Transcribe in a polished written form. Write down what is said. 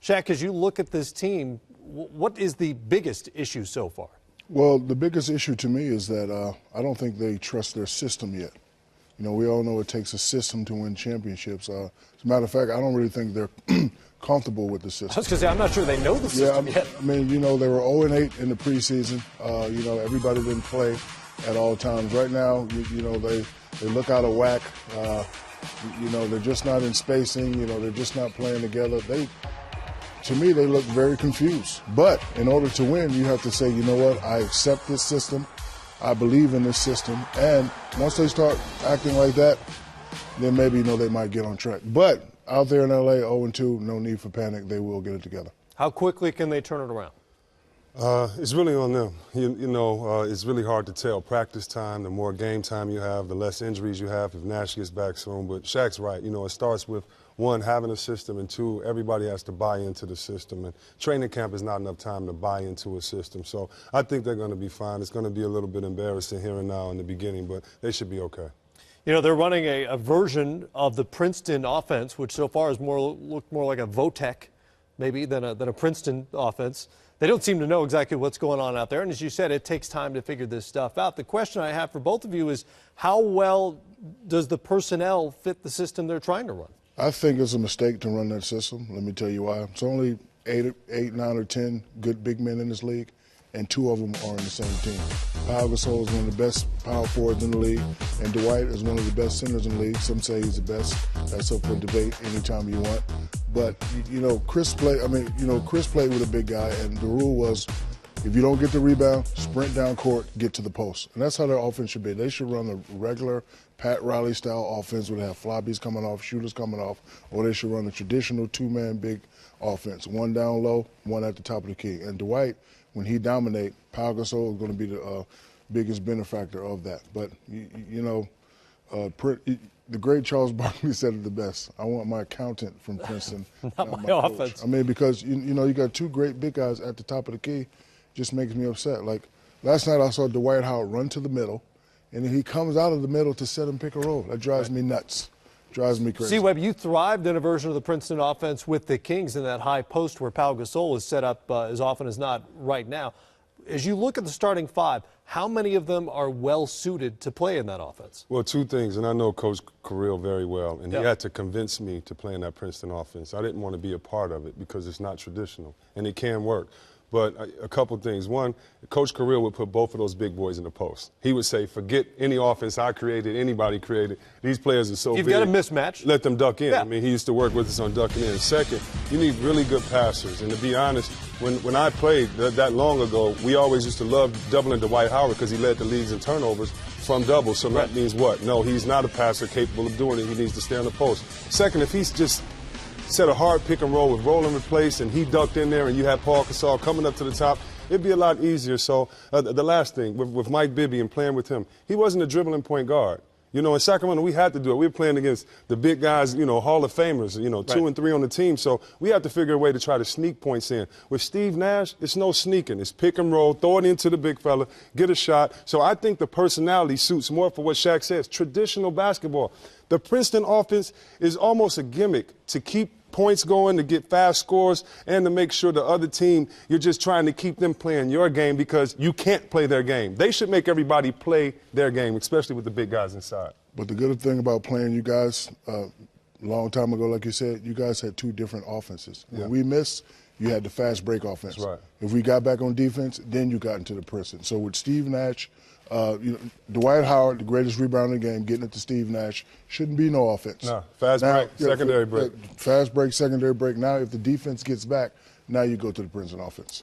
Shaq, as you look at this team, what is the biggest issue so far? Well, the biggest issue to me is that I don't think they trust their system yet. You know, we all know it takes a system to win championships. As a matter of fact, I don't really think they're comfortable with the system. I was going to say, I'm not sure they know the system yet. I mean, you know, they were 0-8 in the preseason. You know, everybody didn't play at all times. Right now, you know, they look out of whack. You know, they're just not in spacing. You know, they're just not playing together. To me, they look very confused. But in order to win, you have to say, you know what, I accept this system. I believe in this system. And once they start acting like that, then maybe, you know, they might get on track. But out there in L.A., 0-2, no need for panic. They will get it together. How quickly can they turn it around? It's really on them. You know, it's really hard to tell. Practice time, the more game time you have, the less injuries you have if Nash gets back soon. But Shaq's right. You know, it starts with, one, having a system, and two, everybody has to buy into the system. And training camp is not enough time to buy into a system. So I think they're going to be fine. It's going to be a little bit embarrassing here and now in the beginning, but they should be okay. You know, they're running a version of the Princeton offense, which so far has looked more like a Votech, maybe, than a Princeton offense. They don't seem to know exactly what's going on out there. And as you said, it takes time to figure this stuff out. The question I have for both of you is, how well does the personnel fit the system they're trying to run? I think it's a mistake to run that system. Let me tell you why. It's only 8, 9, or 10 good big men in this league, and 2 of them are in the same team. Pau Gasol is one of the best power forwards in the league, and Dwight is one of the best centers in the league. Some say he's the best. That's up for debate anytime you want. But, you know, Chris played with a big guy, and the rule was, if you don't get the rebound, sprint down court, get to the post. And that's how their offense should be. They should run a regular Pat Riley-style offense where they have floppies coming off, shooters coming off, or they should run a traditional 2-man big offense, 1 down low, 1 at the top of the key. And Dwight, when he dominates, Pau Gasol is going to be the biggest benefactor of that. But, you know, the great Charles Barkley said it the best. I want my accountant from Princeton. Not my offense. Coach. I mean, because, you know, you got 2 great big guys at the top of the key. Just makes me upset. Like, last night I saw Dwight Howard run to the middle, and then he comes out of the middle to set him pick and roll. That drives me nuts. Drives me crazy. See, Webb, you thrived in a version of the Princeton offense with the Kings in that high post where Pau Gasol is set up as often as not right now. As you look at the starting 5, how many of them are well-suited to play in that offense? Well, 2 things, and I know Coach Carrill very well, and he had to convince me to play in that Princeton offense. I didn't want to be a part of it because it's not traditional, and it can work. But a couple things. One, Coach Carrill would put both of those big boys in the post. He would say, forget any offense I created, anybody created. These players are so big. You've got a mismatch. Let them duck in. Yeah. I mean, he used to work with us on ducking in. Second, you need really good passers. And to be honest, when I played that long ago, we always used to love doubling Dwight Howard because he led the leagues in turnovers from double. So that means what? No, he's not a passer capable of doing it. He needs to stay on the post. Second, if he's just set a hard pick and roll with roll and replace, and he ducked in there, and you had Paul Gasol coming up to the top, it'd be a lot easier. So the last thing, with Mike Bibby and playing with him, he wasn't a dribbling point guard. You know, in Sacramento, we had to do it. We were playing against the big guys, you know, Hall of Famers, you know, 2 and 3 on the team. So we had to figure a way to try to sneak points in. With Steve Nash, it's no sneaking. It's pick and roll, throw it into the big fella, get a shot. So I think the personality suits more for what Shaq says, traditional basketball. The Princeton offense is almost a gimmick to keep points going, to get fast scores, and to make sure the other team, you're just trying to keep them playing your game because you can't play their game. They should make everybody play their game, especially with the big guys inside. But the good thing about playing you guys, a long time ago, like you said, you guys had 2 different offenses. When we missed, you had the fast break offense. That's right. If we got back on defense, then you got into the Princeton. So with Steve Nash, you know, Dwight Howard, the greatest rebounder in the game, getting it to Steve Nash, shouldn't be no offense. No, fast break, secondary break. Fast break, secondary break. Now, if the defense gets back, now you go to the Princeton offense.